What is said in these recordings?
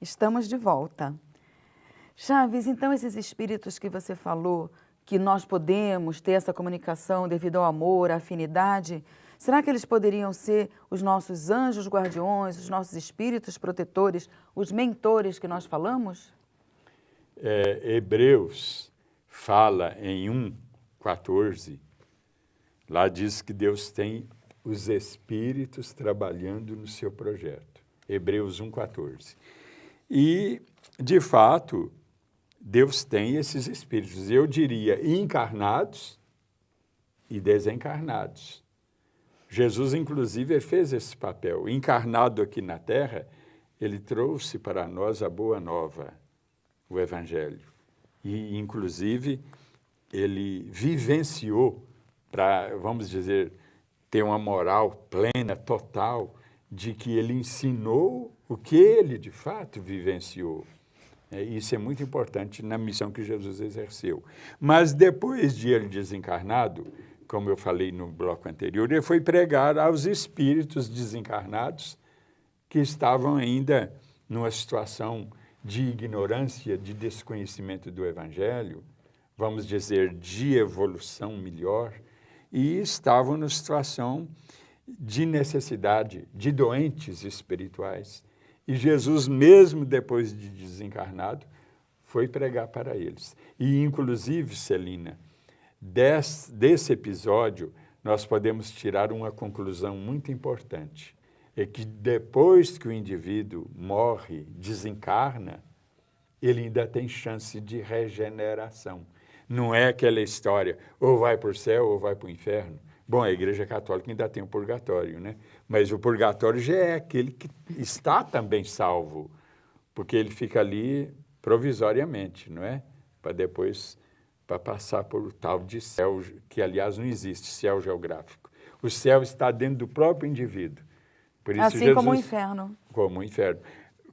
Estamos de volta. Chaves, então esses espíritos que você falou, que nós podemos ter essa comunicação devido ao amor, à afinidade, será que eles poderiam ser os nossos anjos guardiões, os nossos espíritos protetores, os mentores que nós falamos? Hebreus fala em 1:14, lá diz que Deus tem os espíritos trabalhando no seu projeto. Hebreus 1:14. E, de fato, Deus tem esses espíritos, eu diria, encarnados e desencarnados. Jesus, inclusive, fez esse papel. Encarnado aqui na Terra, ele trouxe para nós a boa nova, o Evangelho. E, inclusive, ele vivenciou para, vamos dizer, ter uma moral plena, total, de que ele ensinou o que ele, de fato, vivenciou. Isso é muito importante na missão que Jesus exerceu. Mas depois de ele desencarnado, como eu falei no bloco anterior, ele foi pregar aos espíritos desencarnados que estavam ainda numa situação de ignorância, de desconhecimento do Evangelho, vamos dizer, de evolução melhor, e estavam numa situação de necessidade, de doentes espirituais. E Jesus, mesmo depois de desencarnado, foi pregar para eles. E, inclusive, Celina, desse episódio, nós podemos tirar uma conclusão muito importante. É que depois que o indivíduo morre, desencarna, ele ainda tem chance de regeneração. Não é aquela história, ou vai para o céu ou vai para o inferno. Bom, a Igreja Católica ainda tem o purgatório, né? Mas o purgatório já é aquele que está também salvo, porque ele fica ali provisoriamente, não é? Para depois, para passar por o tal de céu, que aliás não existe, céu geográfico. O céu está dentro do próprio indivíduo. Por isso, assim Jesus, como o inferno. Como o inferno.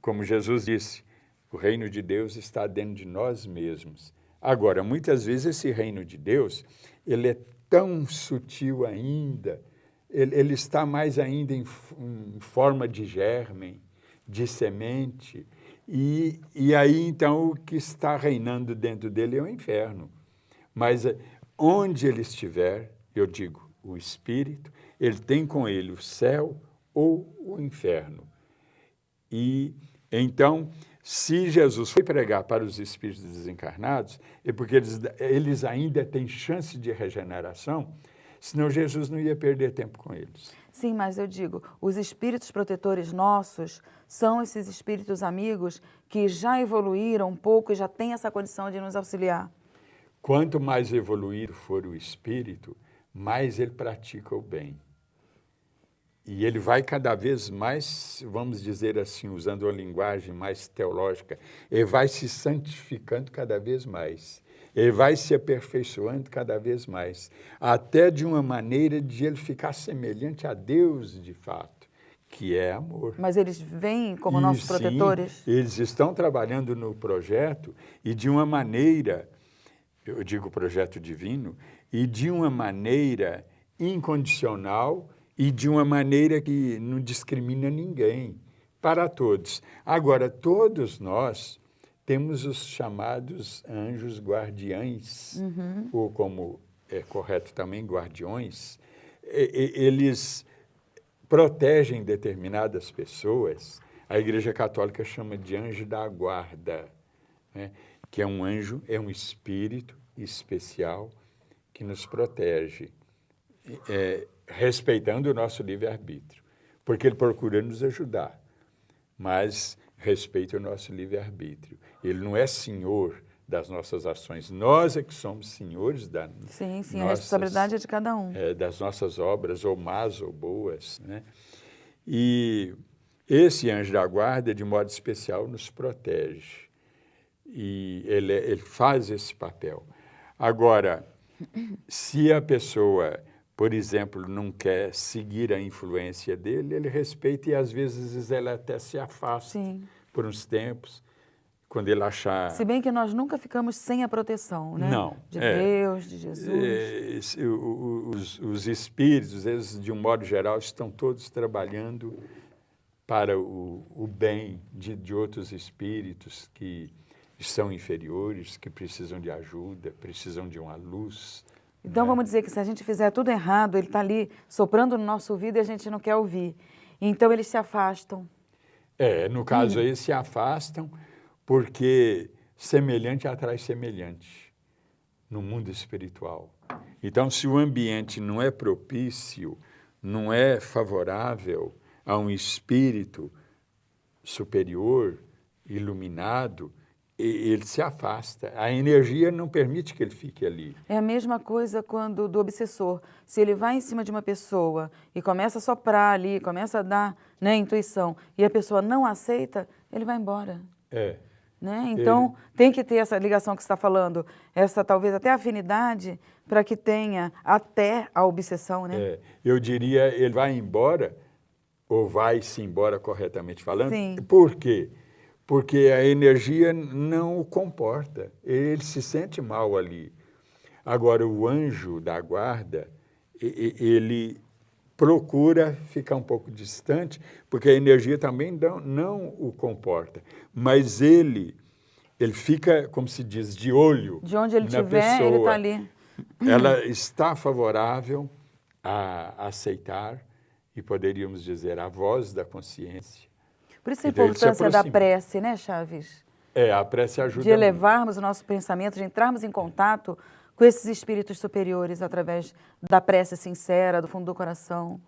Como Jesus disse, o reino de Deus está dentro de nós mesmos. Agora, muitas vezes esse reino de Deus, ele é tão sutil ainda, ele está mais ainda em forma de germe, de semente, e aí então o que está reinando dentro dele é o inferno. Mas onde ele estiver, eu digo, o Espírito, ele tem com ele o céu ou o inferno. E então, se Jesus foi pregar para os espíritos desencarnados, é porque eles ainda têm chance de regeneração, senão Jesus não ia perder tempo com eles. Sim, mas eu digo, os espíritos protetores nossos são esses espíritos amigos que já evoluíram um pouco e já têm essa condição de nos auxiliar. Quanto mais evoluído for o espírito, mais ele pratica o bem. E ele vai cada vez mais, vamos dizer assim, usando uma linguagem mais teológica, ele vai se santificando cada vez mais. Ele vai se aperfeiçoando cada vez mais, até de uma maneira de ele ficar semelhante a Deus de fato, que é amor. Mas eles vêm como nossos protetores? Sim, eles estão trabalhando no projeto e de uma maneira, eu digo projeto divino, e de uma maneira incondicional, e de uma maneira que não discrimina ninguém, para todos. Agora, todos nós temos os chamados anjos guardiães, ou como é correto também, guardiões. Eles protegem determinadas pessoas. A Igreja Católica chama de anjo da guarda, né? Que é um anjo, é um espírito especial que nos protege. Respeitando o nosso livre-arbítrio, porque ele procura nos ajudar, mas respeita o nosso livre-arbítrio. Ele não é senhor das nossas ações, nós é que somos senhores da Sim, a responsabilidade é de cada um. Das nossas obras, ou más ou boas, né? E esse anjo da guarda, de modo especial, nos protege, e ele faz esse papel. Agora, se a pessoa, por exemplo, não quer seguir a influência dele, ele respeita e, às vezes, ele até se afasta. Sim. Por uns tempos, quando ele achar... Se bem que nós nunca ficamos sem a proteção, né? Não. De Deus, de Jesus. Os espíritos, eles, de um modo geral, estão todos trabalhando para o bem de outros espíritos que são inferiores, que precisam de ajuda, precisam de uma luz. Então, né? vamos dizer que se a gente fizer tudo errado, ele está ali soprando no nosso ouvido e a gente não quer ouvir. Então, eles se afastam. No caso aí, se afastam, porque semelhante atrai semelhante no mundo espiritual. Então, se o ambiente não é propício, não é favorável a um espírito superior, iluminado, ele se afasta. A energia não permite que ele fique ali. É a mesma coisa quando do obsessor. Se ele vai em cima de uma pessoa e começa a soprar ali, começa a dar, né, intuição, e a pessoa não aceita, ele vai embora. Né? Então, tem que ter essa ligação que você está falando, essa talvez até afinidade, para que tenha até a obsessão, né? Eu diria, ele vai embora, ou vai-se embora corretamente falando. Sim. Por quê? Porque a energia não o comporta, ele se sente mal ali. Agora, o anjo da guarda, ele procura ficar um pouco distante, porque a energia também não o comporta. Mas ele fica, como se diz, de olho De onde ele na estiver, ele está pessoa. ali. Ela está favorável a aceitar, e poderíamos dizer, a voz da consciência. Por isso a Então, ele se importância da aproxima. prece, né, Chaves? A prece ajuda De elevarmos o nosso pensamento, de entrarmos em contato com esses espíritos superiores através da prece sincera, do fundo do coração.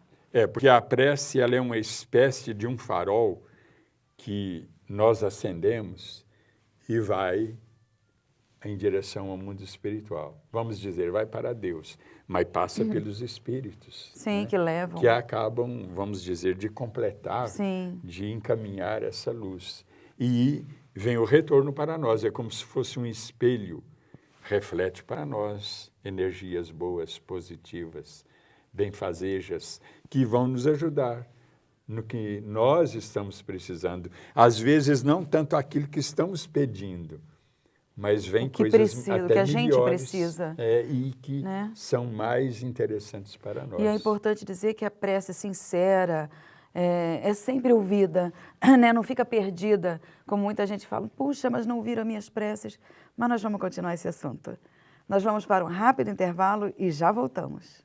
Porque a prece ela é uma espécie de um farol que nós acendemos e vai em direção ao mundo espiritual. Vamos dizer, vai para Deus, mas passa pelos espíritos. Sim, né? que levam. Que acabam, vamos dizer, de completar, Sim. de encaminhar essa luz. E vem o retorno para nós, é como se fosse um espelho, reflete para nós energias boas, positivas, benfazejas, que vão nos ajudar no que nós estamos precisando. Às vezes, não tanto aquilo que estamos pedindo, mas vem O que coisas precisa, até o que a gente melhores, precisa. E que né? são mais interessantes para nós. E é importante dizer que a prece sincera é sempre ouvida, né? Não fica perdida, como muita gente fala, puxa, mas não ouviram minhas preces. Mas nós vamos continuar esse assunto. Nós vamos para um rápido intervalo e já voltamos.